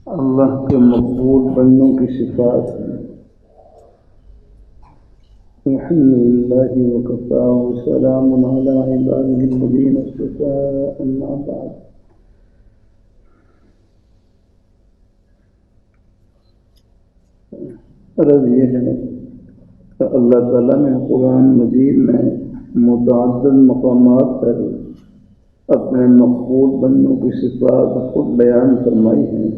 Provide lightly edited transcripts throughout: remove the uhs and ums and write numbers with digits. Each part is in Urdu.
اللہ کے مقبول بندوں کی صفات ہیں۔ الحمدللہ وکفی وسلام علی عبادہ الذین اصطفی، اما بعد۔ عرض یہ ہے کہ اللہ تعالیٰ نے قرآن مجید میں متعدد مقامات پر اپنے مقبول بندوں کی صفات خود بیان فرمائی ہیں۔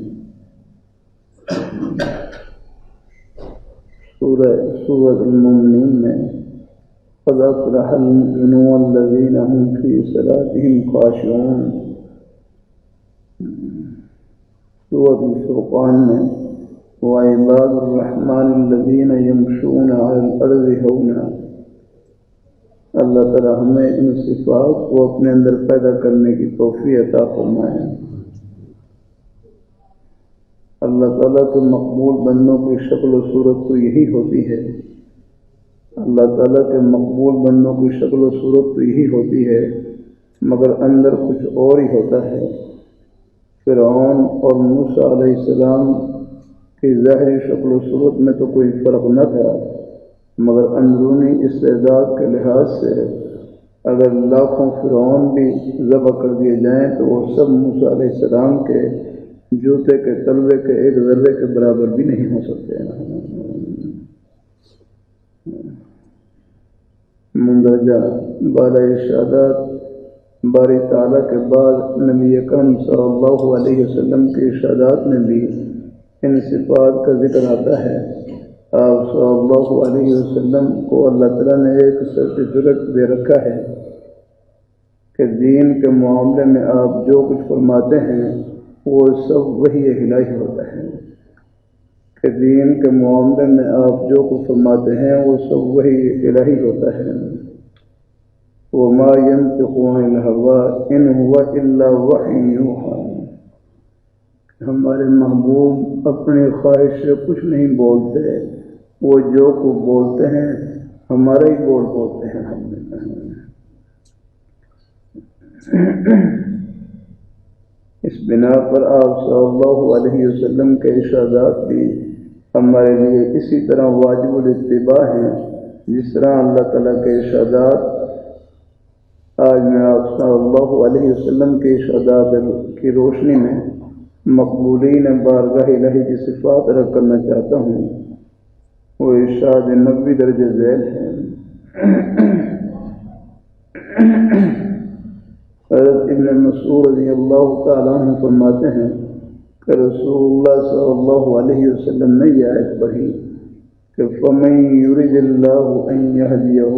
سورۃ المؤمنین میں قد افلح المؤمنون الذین هم فی صلاتهم خاشعون، سورۃ الفرقان میں وعباد الرحمن الذین یمشون علی الارض ہونا۔ اللہ تعالی ہمیں ان صفات کو اپنے اندر پیدا کرنے کی توفیق عطا فرمائے۔ اللہ تعالیٰ کے مقبول بندوں کی شکل و صورت تو یہی ہوتی ہے، اللہ تعالیٰ کے مقبول بندوں کی شکل و صورت تو یہی ہوتی ہے، مگر اندر کچھ اور ہی ہوتا ہے۔ فرعون اور موسیٰ علیہ السلام کی ظاہری شکل و صورت میں تو کوئی فرق نہ تھا، مگر اندرونی استعداد کے لحاظ سے اگر لاکھوں فرعون بھی ذبح کر دیے جائیں تو وہ سب موسیٰ علیہ السلام کے جوتے کے تلوے کے ایک ذرے کے برابر بھی نہیں ہو سکتے۔ مندرجہ بالا ارشادات باری تعالیٰ کے بعد نبی اکرم صلی اللہ علیہ وسلم کے ارشادات میں بھی ان صفات کا ذکر آتا ہے۔ آپ صلی اللہ علیہ وسلم کو اللہ تعالیٰ نے ایک سرٹیفکیٹ دے رکھا ہے کہ دین کے معاملے میں آپ جو کچھ فرماتے ہیں وہ سب وحی الہی ہوتا ہے، کہ دین کے معاملے میں آپ جو کچھ فرماتے ہیں وہ سب وحی الہی ہوتا ہے۔ وما ينطق عن الهوى ان هو الا وحی یوحی، ہمارے محبوب اپنی خواہش سے کچھ نہیں بولتے، وہ جو کچھ بولتے ہیں ہمارا ہی بولتے ہیں۔ اس بنا پر آپ صلی اللہ علیہ وسلم کے ارشادات بھی ہمارے لیے اسی طرح واجب الاتباع ہیں جس طرح اللہ تعالیٰ کے ارشادات۔ آج میں آپ صلی اللہ علیہ وسلم کے ارشادات کی روشنی میں مقبولین بارگاہ الہی کی صفات رد کرنا چاہتا ہوں۔ وہ ارشاد نبوی درجہ ذیل ہے۔ حضرت ابن مسعود رضی اللہ تعالیٰ عنہ فرماتے ہیں کہ رسول اللہ صلی اللہ علیہ وسلم نے یہ آیت پڑھی کہ فَمَن يُرِدِ اللَّهُ أَن يَهْدِيَهُ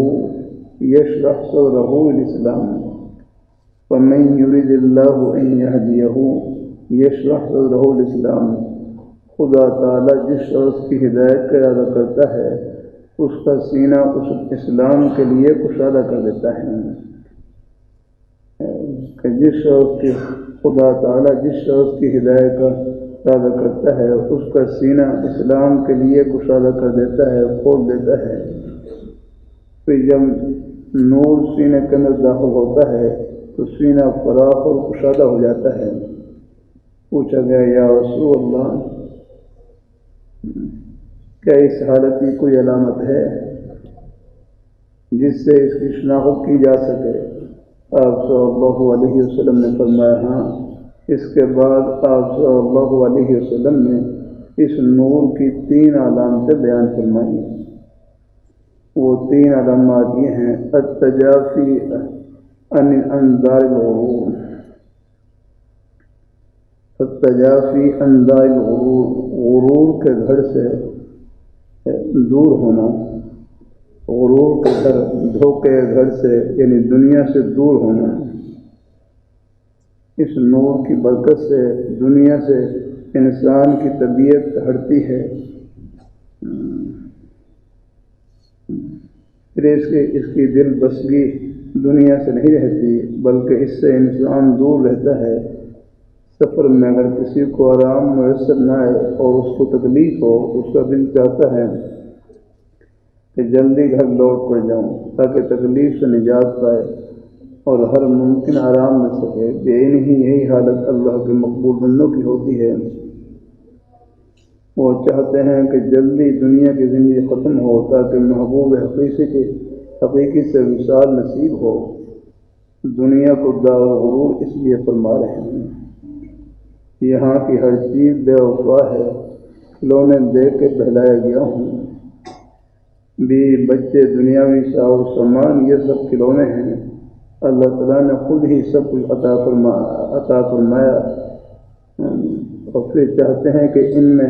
يَشْرَحْ صَدْرَهُ لِلْإِسْلَامِ، فَمَن يُرِدِ اللَّهُ أَن يَهْدِيَهُ يَشْرَحْ صَدْرَهُ لِلْإِسْلَامِ، خدا تعالیٰ جس شخص کی ہدایت کا ارادہ کرتا ہے اس کا سینہ اس اسلام کے لیے کشادہ کر دیتا ہے، کہ جس شخص کی خدا تعالیٰ جس شخص کی ہدایت کا ارادہ کرتا ہے اس کا سینہ اسلام کے لیے کشادہ کر دیتا ہے، کھول دیتا ہے۔ پھر جب نور سینے کے اندر داخل ہوتا ہے تو سینہ فراخ اور کشادہ ہو جاتا ہے۔ پوچھا گیا یا رسول اللہ کیا اس حالت کی کوئی علامت ہے جس سے اس کی شناخت کی جا سکے؟ آپ صلی اللہ علیہ وسلم نے فرمایا ہاں۔ اس کے بعد آپ صلی اللہ علیہ وسلم نے اس نور کی 3 علامتیں بیان فرمائی۔ وہ 3 علامات یہ ہیں: التجافی عن انظار الغرور، التجافی عن انظار الغرور، غرور کے گھر سے دور ہونا، غرور کے گھر، دھوکے گھر سے یعنی دنیا سے دور ہونا۔ اس نور کی برکت سے دنیا سے انسان کی طبیعت ہٹتی ہے، پھر اس کی دل بسگی دنیا سے نہیں رہتی بلکہ اس سے انسان دور رہتا ہے۔ سفر میں اگر کسی کو آرام میسر نہ آئے اور اس کو تکلیف ہو، اس کا دل چاہتا ہے کہ جلدی گھر لوٹ کر جاؤں تاکہ تکلیف سے نجات پائے، اور ہر ممکن آرام مل سکے۔ بے نہیں یہی حالت اللہ کے مقبول بندوں کی ہوتی ہے۔ وہ چاہتے ہیں کہ جلدی دنیا کی زندگی ختم ہو تاکہ محبوب حقیقی سے وصال نصیب ہو۔ دنیا کو دار غرور اس لیے فرما رہے ہیں، یہاں کی ہر چیز بے وفا ہے، کھلونے دے کے بہلایا گیا ہوں۔ بیوی بچے دنیاوی ساو سامان یہ سب کھلونے ہیں، اللہ تعالیٰ نے خود ہی سب کچھ عطا فرمایا، اور پھر چاہتے ہیں کہ ان میں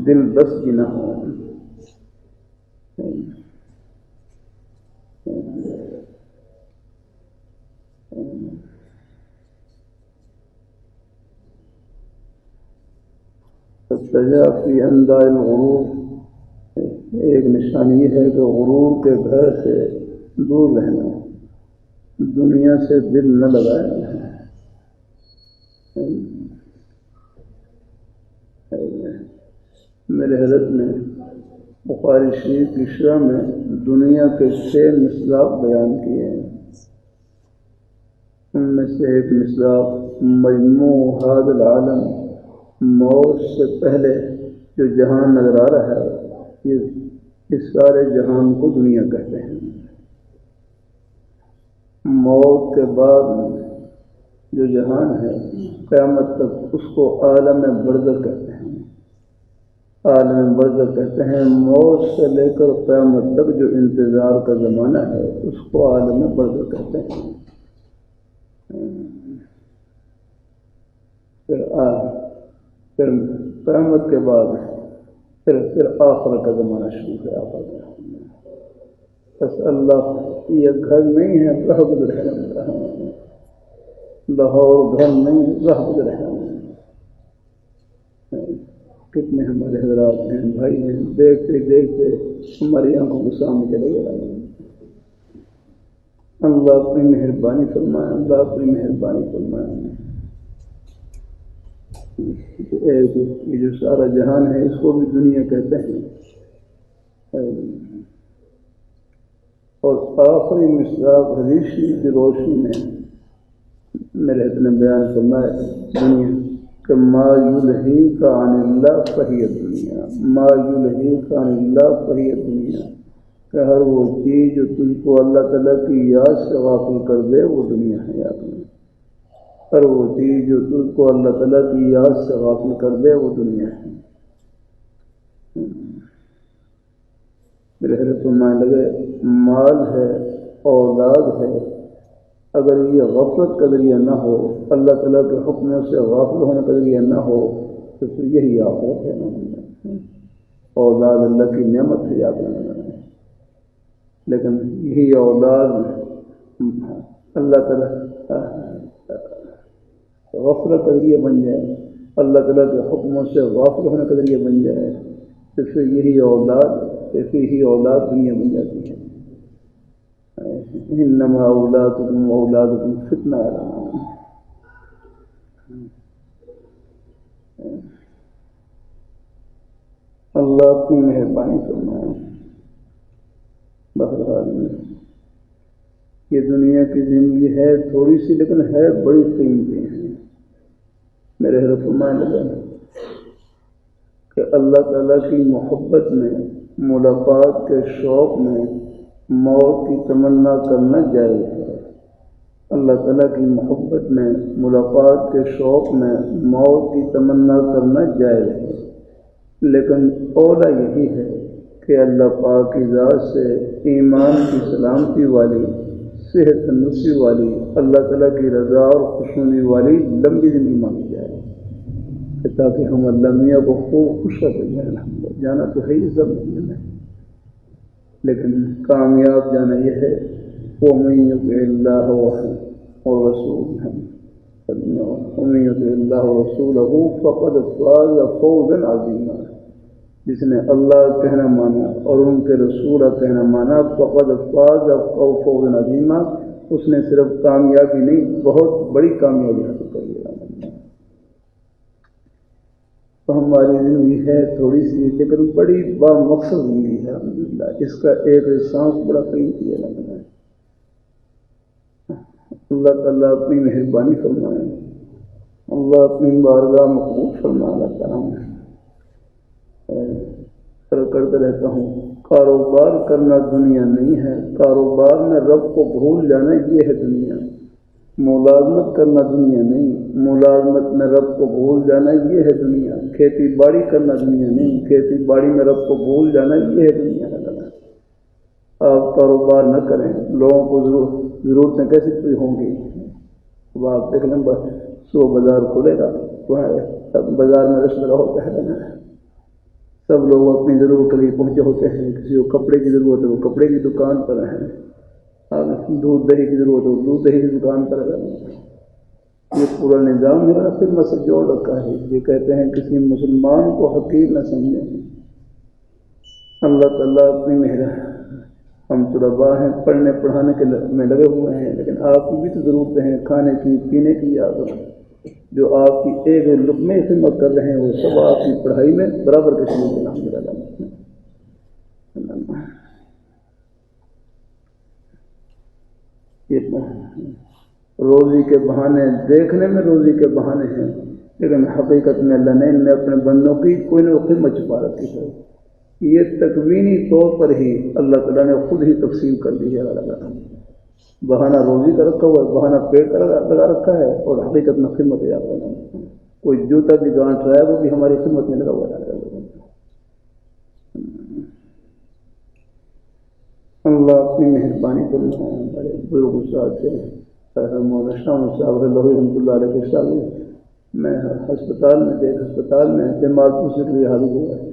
دل بس بھی نہ ہو۔ تجافی انداز الغرور، ایک نشانی یہ ہے کہ غرور کے گھر سے دور رہنا، دنیا سے دل نہ لگانا ہے۔ میرے حضرت نے بخاری شریف کی شرح میں دنیا کے 6 مصداق بیان کیے ہیں۔ ان میں سے ایک مصداق مجموع ھذا العالم، موت سے پہلے جو جہان نظر آ رہا ہے، اس سارے جہان کو دنیا کہتے ہیں۔ موت کے بعد جو جہان ہے قیامت تک اس کو عالم برزخ کہتے ہیں۔ عالم برزخ کہتے ہیں موت سے لے کر قیامت تک جو انتظار کا زمانہ ہے اس کو عالم برزخ کہتے ہیں۔ پھر قیامت کے بعد پھر آخرت کا زمانہ شروع ہے۔ بس اللہ یہ گھر نہیں ہے، راہ گزر ہے، لاہور گھر نہیں، راہ گزر ہے۔ کتنے ہمارے حضرات ہیں، بھائی ہیں، دیکھتے دیکھتے ہماری آنکھوں کے سامنے چلے گئے۔ اللہ اپنی مہربانی فرمائے، اللہ اپنی مہربانی فرمائے۔ یہ جو سارا جہان ہے اس کو بھی دنیا کہتے ہیں۔ اور آخری مصداق حدیث شریف کی روشنی میں میرے اتنے بیان فرمائے دنیا کہ ما یلہیک عن اللہ فہی الدنیا، ما یلہیک عن اللہ فہی الدنیا، کہ ہر وہ چیز جو تجھ کو اللہ تعالیٰ کی یاد سے غافل کر دے وہ دنیا ہے۔ یاد میں ہر وہ چیز جو تجھ کو اللہ تعالیٰ کی یاد سے غافل کر دے وہ دنیا ہے۔ میرے حضرت فرمانے لگے مال ہے، اولاد ہے، اگر یہ غفلت کا ذریعہ نہ ہو، اللہ تعالیٰ کے حکموں سے غافل ہونے کا ذریعہ نہ ہو تو پھر یہی آخرت ہے۔ اولاد اللہ کی نعمت ہے، یاد رکھنا ہے، لیکن یہی اولاد اللہ تعالیٰ غفلت کا ذریعہ بن جائے، اللہ تعالیٰ کے حکموں سے غافل ہونے کا ذریعہ بن جائے تو پھر یہی اولاد دنیا بن جاتی ہے۔ انما اولادکم فتنہ، اللہ اپنی مہربانی فرمائے۔ بہرحال یہ دنیا کی زندگی ہے تھوڑی سی لیکن ہے بڑی قیمتی ہے۔ میرے حضرت فرمانے لگا کہ اللہ تعالیٰ کی محبت میں، ملاقات کے شوق میں موت کی تمنا کرنا جائز ہے۔ اللہ تعالیٰ کی محبت میں، ملاقات کے شوق میں موت کی تمنا کرنا جائز ہے، لیکن اولا یہی ہے کہ اللہ پاک کی ذات سے ایمان کی سلامتی والی، صحت تندرستی والی، اللہ تعالیٰ کی رضا اور خوشنودی والی لمبی زندگی مانگی جائے، تاکہ ہم اللہ میاں کو خوب خوش رکھ جائیں۔ جانا تو ہے ہی سب ملنا ہے، لیکن کامیاب جانا یہ ہے وَمَن يُطِعِ اللَّهَ وَرَسُولَهُ فَقَدْ فَازَ فَوْزًا عَظِيمًا، جس نے اللہ کہنا مانا اور ان کے رسول کہنا مانا، فَقَدْ فَازَ فَوْزًا عَظِيمًا، اس نے صرف کامیابی نہیں بہت بڑی کامیابی حاصل کر لیا۔ تو ہماری زندگی ہے تھوڑی سی لیکن بڑی بامقصد زندگی ہے، الحمدللہ۔ اس کا ایک سانس بڑا قیمتی ہے۔ اللہ تعالیٰ اپنی مہربانی فرمائے، اللہ اپنی بارگاہ مقبول فرما۔ اللہ تعالیٰ کرتا رہتا ہوں، کاروبار کرنا دنیا نہیں ہے، کاروبار میں رب کو بھول جانا یہ ہے دنیا۔ ملازمت کرنا دنیا نہیں، ملازمت میں رب کو بھول جانا یہ ہے دنیا۔ کھیتی باڑی کرنا دنیا نہیں، کھیتی باڑی میں رب کو بھول جانا یہ ہے دنیا۔ آپ کاروبار نہ کریں، لوگوں کو ضرورتیں کیسے پوری ہوں گی؟ اب آپ دیکھ لیں، بس صبح بازار کھلے گا، وہاں بازار میں رش لگا ہوتا ہے، سب لوگ اپنی ضرورت کے لیے پہنچے ہوتے ہیں۔ کسی کو کپڑے کی ضرورت ہے وہ کپڑے کی دکان پر ہے، دودھ دہی کی ضرورت ہے وہ دودھ دہی کی دکان پر ہے۔ یہ پورا نظام میرا پھر میں سے جوڑ رکھا ہے۔ یہ کہتے ہیں کسی مسلمان کو حقیر نہ سمجھیں۔ اللہ تعالیٰ اپنی مہربانی، ہم طلباء ہیں، پڑھنے پڑھانے کے میں لگے ہوئے ہیں، لیکن آپ کی بھی تو ضرورتیں ہیں، کھانے کی پینے کی۔ یاد جو آپ کی ایک لقمے خدمت کر رہے ہیں وہ سب آپ کی پڑھائی میں برابر کے شروع نام میرا روزی کے بہانے دیکھنے میں روزی کے بہانے ہیں، لیکن حقیقت میں اللہ نے ان میں اپنے بندوں کی کوئی نہ کوئی خدمت چھپا رکھی ہے۔ یہ تکوینی طور پر ہی اللہ تعالیٰ نے خود ہی تقسیم کر دی ہے۔ بہانہ روزی کا رکھا ہوا ہے، بہانہ پیٹ کا لگا رکھا ہے، اور حقیقت میں خدمت ہے۔ کوئی جوتا بھی گانٹ رہا ہے وہ بھی ہماری خدمت میں لگا ہوا ہے۔ اللہ اپنی مہربانی کرنا ہے۔ ہمارے بزرگ استاد سے مولانا شاہ صاحب رحمۃ اللہ علیہ کے سال میں ہسپتال میں بیمار پوچھنے کے لیے حاضر ہوا ہے،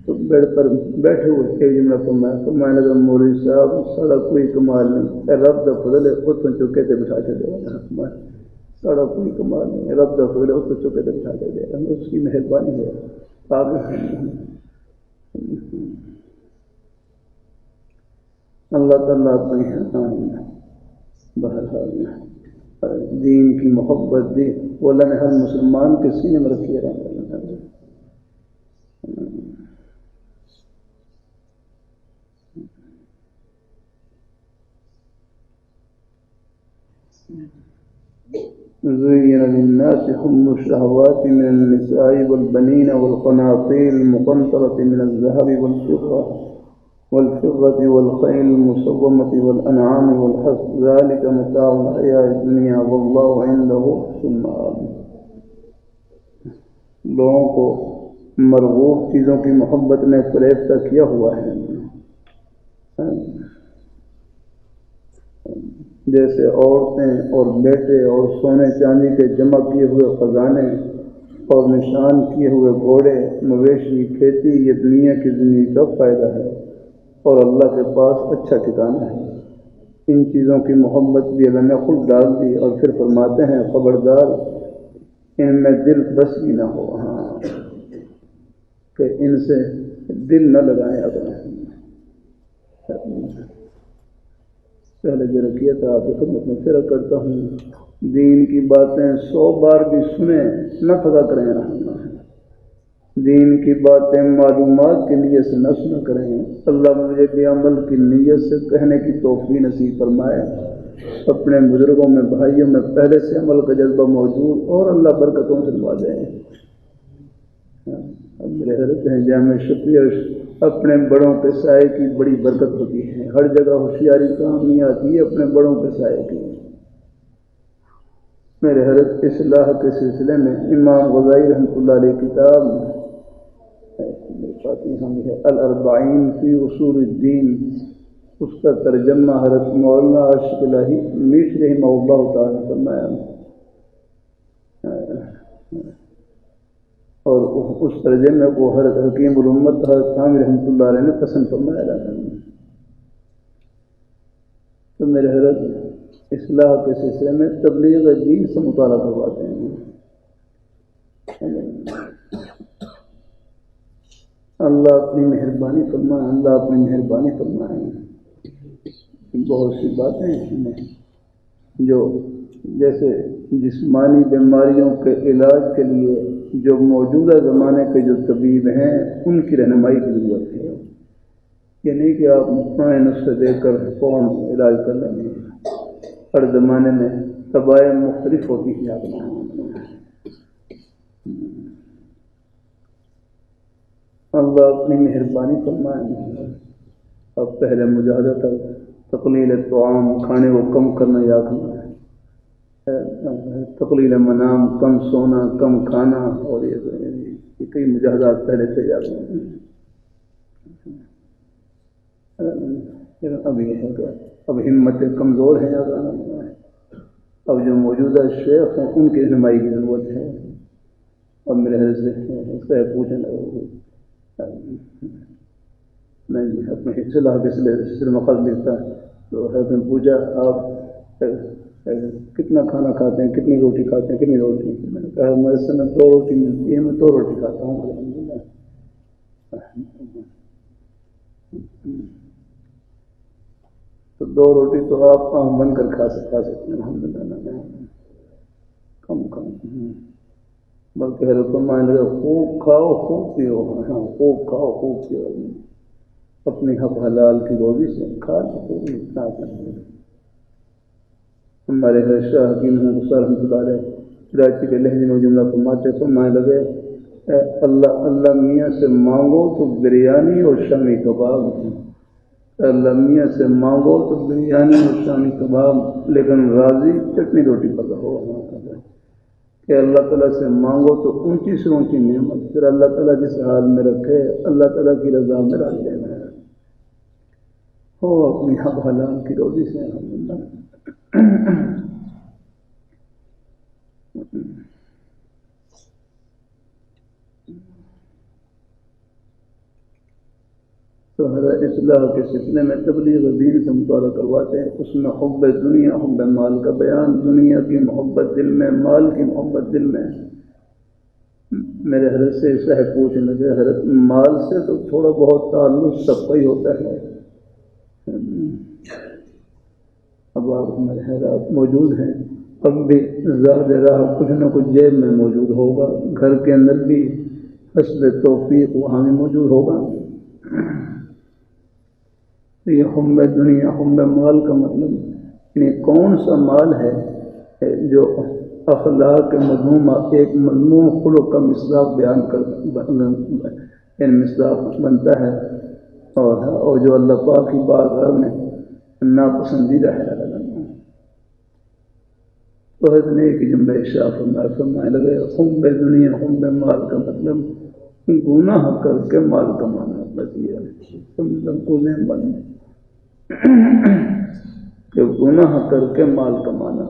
تو بیڈ پر بیٹھے ہوئے ایک جملہ فرمایا لگا، مولوی صاحب سارا کوئی کمال نہیں، رب دا فضل ہے، خود تو چکے تھے بٹھا کے دے گا، سارا کوئی کمال نہیں، رب دا فضل ہے، خود تو چکے تھے بٹھا کے دے گا، اس کی مہربانی ہے۔ اللہ تعالیٰ اپنی بہرحال دین کی محبت دی وہ اللہ نے ہر مسلمان کے سینے میں رکھی ہے۔ زين للناس حب الشهوات من النساء والبنين والقناطير المقنطرة من الذهب والفضة والخيل المسومة والأنعام والحرث ذلك متاع الحياة الدنيا والله عنده حسن المآب۔ لوگوں کو مرغوب چیزوں کی محبت نے فریفتہ کیا ہوا ہے، جیسے عورتیں اور بیٹے اور سونے چاندی کے جمع کیے ہوئے خزانے اور نشان کیے ہوئے گھوڑے، مویشی، کھیتی، یہ دنیا کی زندگی کا فائدہ ہے اور اللہ کے پاس اچھا ٹھکانہ ہے۔ ان چیزوں کی محبت بھی اللہ نے خود ڈال دی، اور پھر فرماتے ہیں خبردار ان میں دل بس بھی نہ ہو، کہ ان سے دل نہ لگائیں اپنا۔ پہلے جو رکھیا تھا آپ کی خدمت میں پھر کرتا ہوں، دین کی باتیں 100 بار بھی سنیں نہ پتا کریں، دین کی باتیں معلومات کے لیے سے نہ سنا کریں۔ اللہ مجھے بھی عمل کی نیت سے کہنے کی توفیق نصیب فرمائے۔ اپنے بزرگوں میں بھائیوں میں پہلے سے عمل کا جذبہ موجود، اور اللہ برکتوں سے نوازے۔ میرے حضرت ہیں جامع شکریہ، اپنے بڑوں کے سائے کی بڑی برکت ہوتی ہے، ہر جگہ ہوشیاری کام نہیں آتی ہے اپنے بڑوں کے سائے کی۔ میرے حضرت اصلاح کے سلسلے میں امام غزالی رحمۃ اللہ علیہ کتاب الاربعین فی اصول الدین، اس کا ترجمہ حضرت مولانا عاشق الہی میٹھ رحمہ اللہ تعالیٰ فرمایا، اور اس ترجمے کو حضرت حکیم الامت حضرت ثانوی رحمۃ اللہ علیہ نے پسند فرمایا۔ تو میرے حضرت اصلاح کے سلسلے میں تبلیغ دین سے مطالعہ کرواتے ہیں۔ اللہ اپنی مہربانی فرمائے، اللہ اپنی مہربانی فرمائے۔ بہت سی باتیں ہیں جو جیسے جسمانی بیماریوں کے علاج کے لیے جو موجودہ زمانے کے جو طبیب ہیں ان کی رہنمائی کی ضرورت ہے، یہ نہیں کہ آپ نسخے دے کر فوراً علاج کر لیں گے۔ ہر زمانے میں طبائع مختلف ہوتی ہیں آپ اللہ اپنی مہربانی فرمائے. اب پہلے مجاہدہ تھا تقلیل طعام کھانے کو کم کرنا یا تقلیل منام کم سونا کم کھانا اور یہ کئی مجاہدات پہلے سے یاد ہیں. اب یہ ہے کہ اب ہمتیں کمزور ہیں. اب جو موجودہ شیخ ہیں ان کی رہنمائی کی ضرورت ہے. اب میرے سے پوچھنے لگا میں اپنے اصلاح کے سلسلے میں خط لکھتا تو حضرت نے پوچھا آپ کتنا کھانا کھاتے ہیں, کتنی روٹی کھاتے ہیں, کتنی روٹی. میں نے کہا میرے سے 2 روٹی ملتی ہے, میں 2 روٹی کھاتا ہوں الحمدللہ. تو 2 روٹی تو آپ آنکھ بند کر کھا سکتے ہیں الحمدللہ. کم بلکہ حضرت مان لگا خوب کھاؤ خوب پیو. ہاں خوب کھاؤ خوب پیو, اپنی حق حلال کی روزی سے کھا خوب اتنا کریں. ہمارے گھر شاہ حکیم رحمۃ اللہ علیہ کراچی کے لہجے میں جملہ فرماتے فرمانے لگے اللہ میاں سے مانگو تو بریانی اور شامی کباب. اللہ میاں سے مانگو تو بریانی اور شامی کباب لیکن راضی چٹنی روٹی پر رہو. کہ اللہ تعالیٰ سے مانگو تو اونچی سے اونچی نعمت, پھر اللہ تعالیٰ جس حال میں رکھے اللہ تعالیٰ کی رضا میں راضی رہنا ہے. ہو اپنی حق حلال کی روزی سے الحمدللہ. تو حضرت اصلاح کے سلسلے میں تبلیغ دین سے مطالعہ کرواتے ہیں. اس میں حب دنیا حب مال کا بیان, دنیا کی محبت دل میں, مال کی محبت دل میں. میرے حضرت سے صاحب پوچھنے لگے حضرت مال سے تو تھوڑا بہت تعلق سب کا ہی ہوتا ہے. اب آپ ہمارے حضرات موجود ہیں, اب بھی زیادہ راہ کچھ نہ کچھ جیب میں موجود ہوگا, گھر کے اندر بھی حسب توفیق وہاں بھی موجود ہوگا. یہ حب دنیا حب مال کا مطلب یعنی کون سا مال ہے جو اخلاق مذمومہ ایک مذموم خلق کا مصداق بیان کر مصداق بنتا ہے اور جو اللہ پاک کی بارگاہ میں ناپسندیدہ ہے. تو حضرت نے ایک جملہ ارشاد فرمانے لگے حب دنیا حب مال کا مطلب گناہ کر کے مال کمانا. بس یہ بن کہ گناہ کر کے مال کمانا,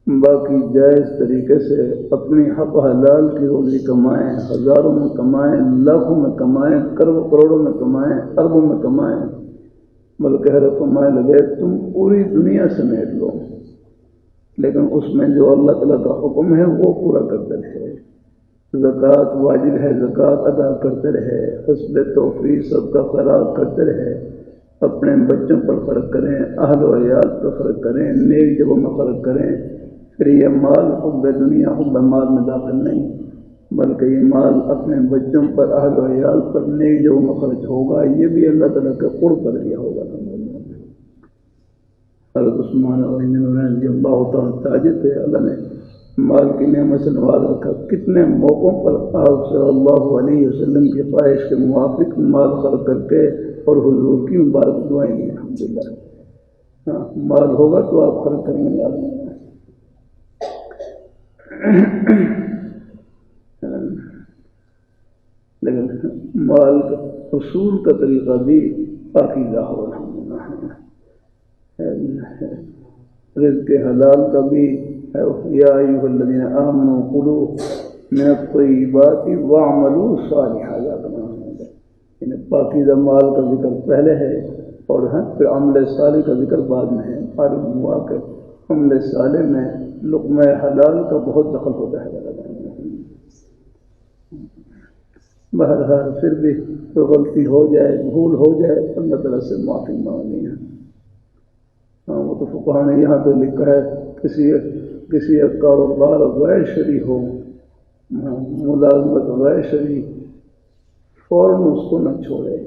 باقی جائز طریقے سے اپنی حق حلال کی روزی کمائیں, ہزاروں میں کمائیں, لاکھوں میں کمائیں, کروڑوں میں کمائیں, اربوں میں کمائیں. بلکہ حضرت فرمانے لگے تم پوری دنیا سمیٹ لو لیکن اس میں جو اللہ تعالیٰ کا حکم ہے وہ پورا کرتے رہے. زکوٰۃ واجب ہے, زکوٰۃ ادا کرتے رہے, حسب توفیق سب کا خیرات کرتے رہے, اپنے بچوں پر خرچ کریں, اہل و عیال پر خرچ کریں, نیک جگہوں میں خرچ کریں. پھر یہ مال حب دنیا حب مال میں داخل نہیں بلکہ یہ مال اپنے بچوں پر اہل و عیال پر نیک جگہوں میں خرچ ہوگا. یہ بھی اللہ تعالیٰ کے قرب پر دیا ہوگا. حضرت عثمان رضی اللہ تعالیٰ تاجر تھے, اللہ نے مال کی نعمت سے نواز رکھا. کتنے موقعوں پر آپ صلی اللہ علیہ وسلم کی خواہش کے موافق مال خرچ کر کے اور حضور کی مبارک دعائیں گی الحمدللہ. ہاں مال ہوگا تو آپ خرچ کریں گے. لیکن مال کا حصول کا طریقہ بھی پاکیزہ ہو الحمدللہ. رزق حلال کا بھی یا ایھا الذین آمنوا کلوا من الطیبات واعملوا صالحا. یعنی پاکیزہ مال کا ذکر پہلے ہے اور پھر عمل صالح کا ذکر بعد میں ہے. معلوم ہوا کہ عمل صالح میں لقمہ حلال کا بہت دخل ہوتا ہے. بہرحال پھر بھی کوئی غلطی ہو جائے, بھول ہو جائے, اللہ تعالیٰ سے معافی مانگنی ہے. وہ تو فقہا نے یہاں تو لکھا ہے کسی کاروبار غیر شرعی ہو, ملازمت غیر شرعی, فوراً اس کو نہ چھوڑے.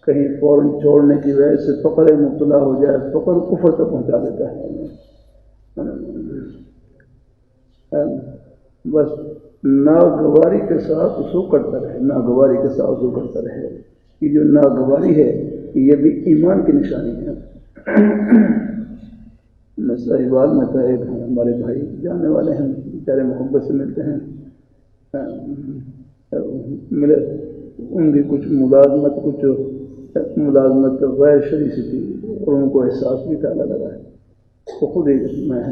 کہیں فوراً چھوڑنے کی وجہ سے فقر مبتلا ہو جائے, فقر کفر تک پہنچا دیتا ہے. بس ناگواری کے ساتھ اسو کرتا رہے، ناگواری کے ساتھ اسو کرتا رہے. یہ جو ناگواری ہے یہ بھی ایمان کی نشانی ہے. صاحبال میں تو ایک ہیں ہمارے بھائی جانے والے ہیں، بیچارے محبت سے ملتے ہیں. ملے ان کی کچھ ملازمت غیر شرعی سی تھی اور ان کو احساس بھی تعالیٰ لگا ہے. وہ خود ہی میں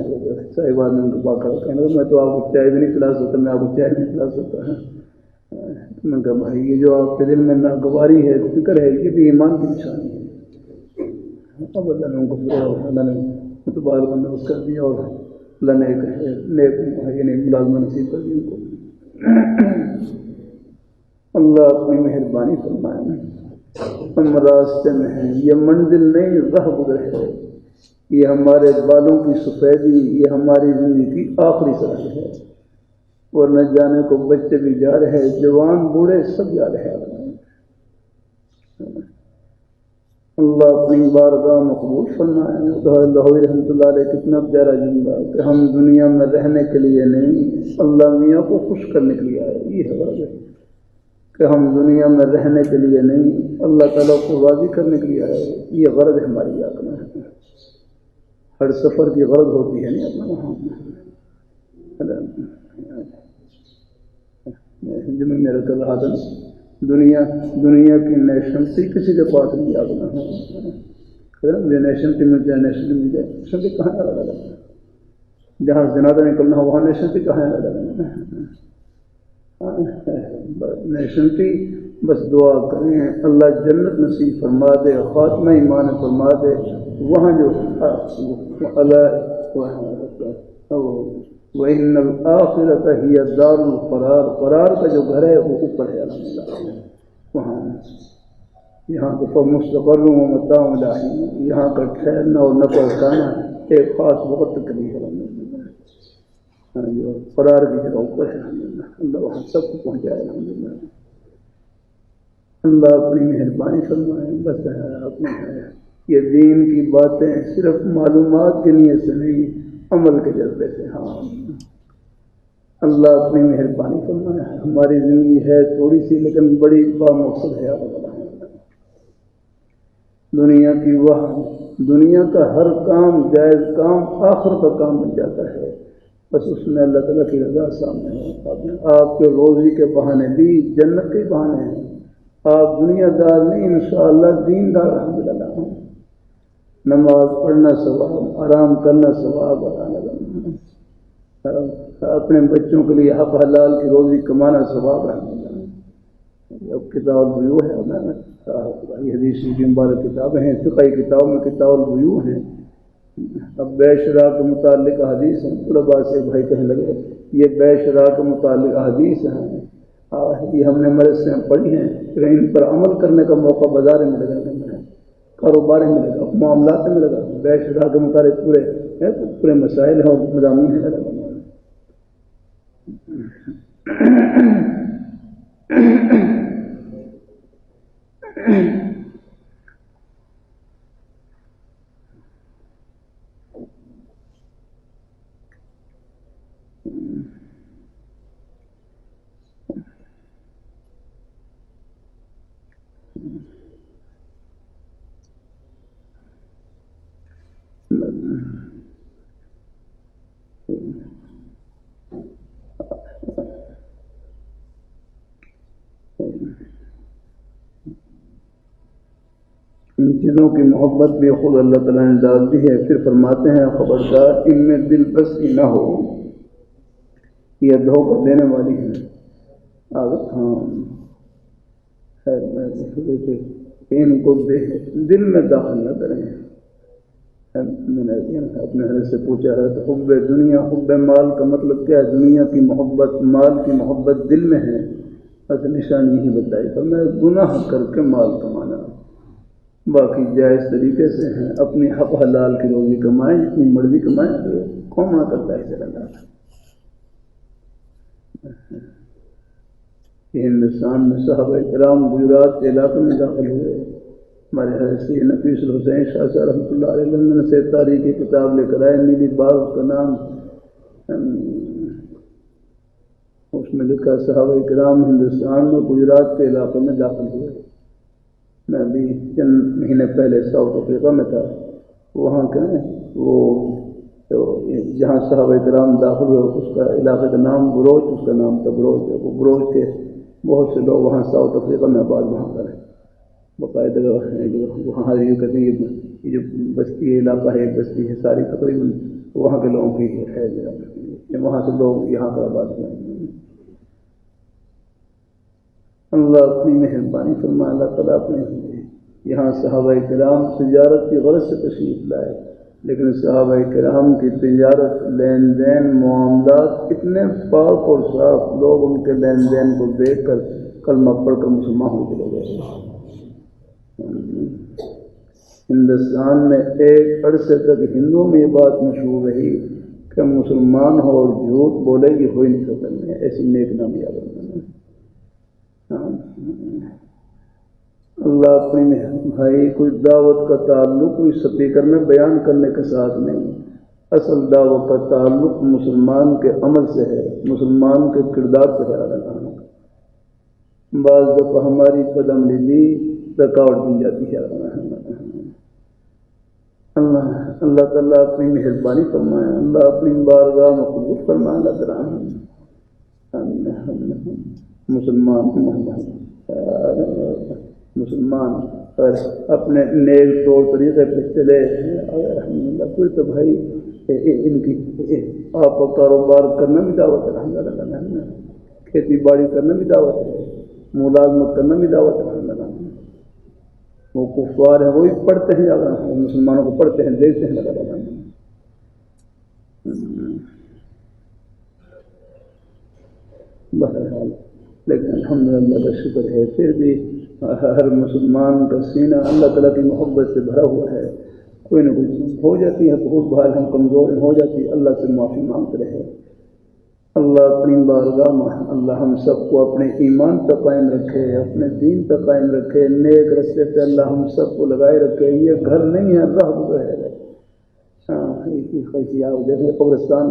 صاحبال میں ان کو پاک کہنے لگا میں تو آپ کو چائے بھی نہیں پلا سکتا، میں آپ کو چائے نہیں پلا سکتا. میں کہا بھائی یہ جو آپ کے دل میں ناگواری ہے، فکر ہے، یہ بھی ایمان کی نشانی ہے. اب اللہ نے ان کو اللہ نے متبادل بندوبست کر دیا اور اللہ نے نیک یعنی ملازمہ نصیب کر دی ان کو. اللہ اپنی مہربانی فرمائے. ہم راستے میں ہیں، یہ منزل نہیں راہ گزر ہے. یہ ہمارے بالوں کی سفیدی، یہ ہماری زندگی کی آخری سرحد ہے. اور نہ جانے کو بچے بھی جا رہے ہیں، جوان بوڑھے سب جا رہے ہیں. اللہ اپنی بارگاہ مقبول فرمائے. اللہ رحمۃ اللہ علیہ کتنا پیارا جملہ کہ ہم دنیا میں رہنے کے لیے نہیں، اللہ میاں کو خوش کرنے کے لیے آئے. یہ ہے غرض ہے کہ ہم دنیا میں رہنے کے لیے نہیں، اللہ تعالیٰ کو راضی کرنے کے لیے آئے. یہ غرض ہماری یاد میں ہے. ہر سفر کی غرض ہوتی ہے نہیں اپنا وہاں جمعہ میرا کل رہا تھا. دنیا کی نیشنلٹی کسی کے پاس نہیں یاد نہ ہو. نیشنلٹی مل جائے، نیشنلٹی مل جائے، نیشنلٹی کہاں لگا جہاں جنازہ نکلنا ہو وہاں نیشنلٹی کہاں لگا. نیشنلٹی بس دعا کریں اللہ جنت نصیب فرما دے، خاتمہ ایمان فرما دے. وہاں جو وَإِنَّ الْآخِرَةَ هِيَ دَارُ الْقَرَارِ، قرار کا جو گھر ہے وہ اوپر ہے الحمدللہ. وہاں یہاں تو فَمُسْتَقَرٌّ وَمَتَاعٌ إِلَىٰ حِينٍ، یہاں کا ٹھہرنا اور نفع اٹھانا ایک خاص وقت تک نہیں ہے الحمدللہ. جو قرار کی جگہ اوپر ہے الحمدللہ. اللہ وہاں سب کو پہنچائے الحمدللہ. اللہ اپنی مہربانی فرمائے. بس اپنے یہ دین کی باتیں صرف معلومات کے نیت سے نہیں، عمل کے جذبے سے. ہاں اللہ اپنی مہربانی فرمائے. ہماری زندگی ہے تھوڑی سی لیکن بڑی بامقصد ہے. دنیا کا ہر کام جائز کام آخر کا کام بن جاتا ہے. بس اس میں اللہ تعالیٰ کی رضا سامنے ہے. آپ کے روزی کے بہانے بھی جنت کے بہانے ہیں. آپ دنیا دار نہیں، انشاءاللہ دین دار الحمدللہ. نماز پڑھنا ثواب، آرام کرنا ثواب، اپنے بچوں کے لیے حق حلال کی روزی کمانا ثواب ہے. اب کتاب البیوع ہے، یہ حدیث کی مبارک کتابیں ہیں، فقہی کتاب میں کتاب البیوع ہیں. اب بے شرا کے متعلق حدیث ہیں. طلباء سے بھائی کہنے لگے یہ بے شرا کے متعلق حدیث ہیں، یہ ہم نے مدرسے میں پڑھی ہیں، ان پر عمل کرنے کا موقع بازار میں ملے گا، کاروبار میں ملے گا، معاملات میں ملے گا. بے شرا کے متعلق پورے مسائل ہیں اور مضامین ہیں. ان چیزوں کی محبت بھی خود اللہ تعالیٰ نے ڈال دی ہے. پھر فرماتے ہیں خبردار ان میں دل بستی نہ ہو، یہ دھوکہ دینے والی ہیں. ان کو دل میں داخل نہ کریں. میں نے اپنے حضرت سے پوچھا ہے تو حب دنیا حب مال کا مطلب کیا ہے؟ دنیا کی محبت، مال کی محبت دل میں ہے. بس نشانی یہی بتائی تو میں گناہ کر کے مال کمانا، باقی جائز طریقے سے ہیں. اپنی حق حلال کی روزی کمائیں، اپنی مرضی کمائیں. کون منع کرتا ہے اسے؟ اللہ ہندوستان میں صحابہ کرام گجرات کے علاقے میں داخل ہوئے ہمارے حضرت نفیس الحسین شاہ صاحب رحمۃ اللہ علیہ لندن سے تاریخ کی کتاب لے کر آئے، نیلی باغ کا نام، اس میں لکھا صحابہ کرام ہندوستان میں گجرات کے علاقے میں داخل ہوئے۔ میں ابھی چند مہینے پہلے ساؤتھ افریقہ میں تھا، وہاں کے وہ جہاں صحابہ کرام داخل ہوئے اس کا علاقے کا نام بروچ، اس کا نام تھا بروچ۔ وہ بروچ کے بہت سے لوگ وہاں ساؤتھ افریقہ میں آباد وہاں پر ہیں، باقاعدہ وہاں یہ جو بستی ہے، علاقہ ہے، ایک بستی ہے ساری تقریباً وہاں کے لوگوں کی ہے، وہاں سے لوگ یہاں پر آباد ہوئے۔ اللہ اپنی مہربانی فرمائے، اللہ تعالیٰ اپنے یہاں صحابہ کرام تجارت کی غرض سے تشریف لائے، لیکن صحابہ کرام کی تجارت، لین دین، معاملات اتنے پاک اور صاف، لوگ ان کے لین دین کو دیکھ کر کلمہ پڑھ کر مسلمان ہو چلے گئے۔ ہندوستان میں ایک عرصے تک ہندوؤں میں یہ بات مشہور رہی کہ مسلمان ہو اور جھوٹ بولے یہ ہو ہی نہیں سکتا، ایسی نیک نامی آ گئی۔ اللہ اپنی بھائی کوئی دعوت کا تعلق کوئی سپیکر میں بیان کرنے کے ساتھ نہیں، اصل دعوت کا تعلق مسلمان کے عمل سے ہے، مسلمان کے کردار سے ہے۔ بعض دفعہ ہماری قدم بھی رکاوٹ بن جاتی ہے۔ اللہ تعالیٰ اپنی مہربانی فرمائے، اللہ اپنی بارگاہ میں قبول فرمائے۔ اللہ تعالیٰ مسلمان اپنے نیک طور طریقے پہ چلے، الحمدللہ۔ پھر تو بھائی ان کی آپ کو کاروبار کرنا بھی دعوت ہے، الحمدللہ، کھیتی باڑی کرنا بھی دعوت ہے، ملازمت کرنا بھی دعوت ہے، الحمدللہ۔ وہ کفار ہیں وہی پڑھتے ہیں، وہ مسلمانوں کو پڑھتے ہیں، دیکھتے ہیں، الحمدللہ۔ بہرحال لیکن الحمدللہ کا شکر ہے، پھر بھی ہر مسلمان کا سینہ اللہ تعالیٰ کی محبت سے بھرا ہوا ہے۔ کوئی نہ کوئی ہو جاتی ہے، بہت بار ہم کمزور ہو جاتی ہے، اللہ سے معافی مانگتے رہے۔ اللہ اپنی بارگاہ میں اللہ ہم سب کو اپنے ایمان پہ قائم رکھے، اپنے دین پہ قائم رکھے، نیک رستے پہ اللہ ہم سب کو لگائے رکھے۔ یہ گھر نہیں ہے، راہ گزر ہے۔ آپ دیکھیں قبرستان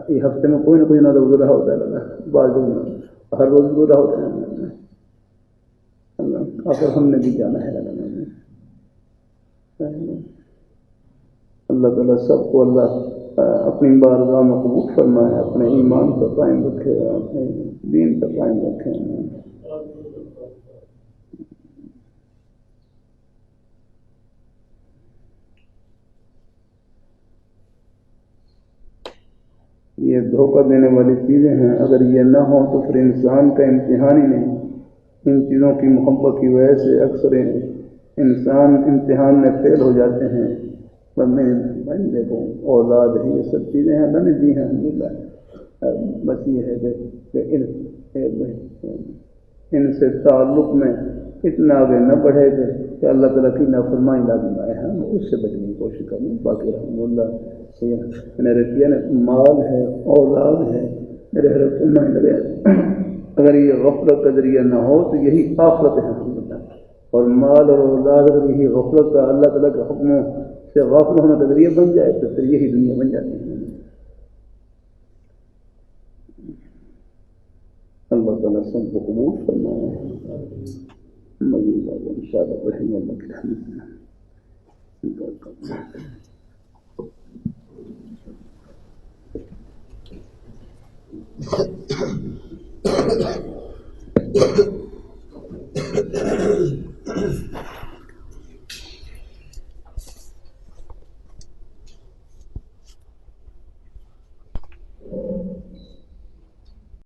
یہ ہفتے میں کوئی نہ کوئی نہ گزرا ہوتا ہے، بعض ہر روز گزرا ہوتا ہے۔ آخر ہم نے بھی جانا ہے۔ اللہ تعالیٰ سب کو اللہ اپنی بارگاہ میں قبول فرمائے، اپنے ایمان پر قائم رکھے، اپنے دین پر قائم رکھے۔ یہ دھوکہ دینے والی چیزیں ہیں، اگر یہ نہ ہو تو پھر انسان کا امتحان ہی نہیں۔ ان چیزوں کی محبت کی وجہ سے اکثر انسان امتحان میں فیل ہو جاتے ہیں۔ میں دیکھو اولاد ہے، یہ سب چیزیں ہیں اللہ نے دی ہیں، الحمدللہ۔ بس یہ ہے کہ ان سے تعلق میں اتنا آگے نہ بڑھے کہ اللہ تعالیٰ کی نافرمانی لازم آئے، ہم اس سے بچنے کی کوشش کریں۔ باقی الحمدللہ میرے رکیہ مال ہے، اولاد ہے، میرے حضرت فرمانے لگے اگر یہ غفلت کا ذریعہ نہ ہو تو یہی آخرت ہے، الحمدللہ۔ اور مال اور اولاد اگر یہی غفلت کا اللہ تعالیٰ کے حکموں سے غافل ہونے کا ذریعہ بن جائے تو پھر یہی دنیا بن جاتی ہے۔ اللہ تعالیٰ سب کو قبول فرمائے۔ مزید آگے انشاءاللہ پڑھیں گے اللہ کے رحمت سے۔